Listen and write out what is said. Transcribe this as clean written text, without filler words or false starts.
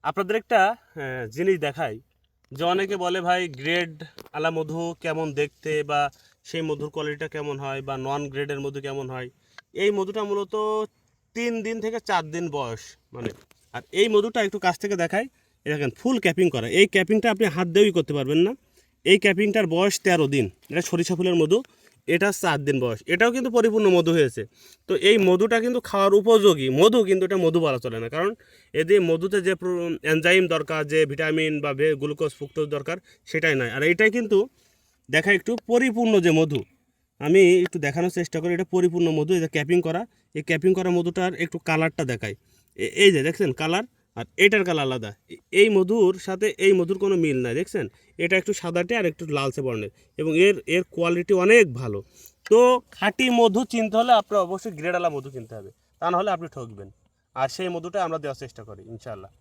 আপনাদের একটা জিনিস দেখাই, যে অনেকে বলে ভাই গ্রেড আলা মধু কেমন দেখতে, বা সেই মধুর কোয়ালিটিটা কেমন হয়, বা নন গ্রেডের মধু কেমন হয়। এই মধুটা মূলত 3 দিন থেকে 4 দিন বয়স মানে। আর এই মধুটা একটু কাছ থেকে দেখাই, দেখেন ফুল ক্যাপিং করা। এই ক্যাপিংটা আপনি হাত দিয়েই করতে পারবেন না। এই ক্যাপিংটার বয়স 13 দিন। এটা সরিষা ফুলের মধু, এটা 4 দিন বয়স। এটাও কিন্তু পরিপূর্ণ মধু হয়েছে। তো এই মধুটা কিন্তু খাওয়ার উপযোগী মধু, কিন্তু এটা মধু বলা চলে না, কারণ এদের মধুতে যে এনজাইম দরকার, যে ভিটামিন বা গ্লুকোজ ফ্রুক্টোজ দরকার, সেটাই নয়। আর এইটাই কিন্তু দেখা একটু পরিপূর্ণ যে মধু, আমি একটু দেখানোর চেষ্টা করি। এটা পরিপূর্ণ মধু, এটা ক্যাপিং করা। এই ক্যাপিং করা মধুটার একটু কালারটা দেখাই। এই যে দেখছেন কালার, আর এটার কালার আলাদা। এই মধুর সাথে এই মধুর কোনো মিল নাই, দেখছেন। এটা একটু সাদাটে আর একটু লালচে বর্ণের, এবং এর কোয়ালিটি অনেক ভালো। তো খাঁটি মধু চিনতে হলে আপনার অবশ্যই গ্রেডওয়ালা মধু কিনতে হবে, তা নাহলে আপনি ঠকবেন। আর সেই মধুটা আমরা দেওয়ার চেষ্টা করি ইনশাআল্লাহ।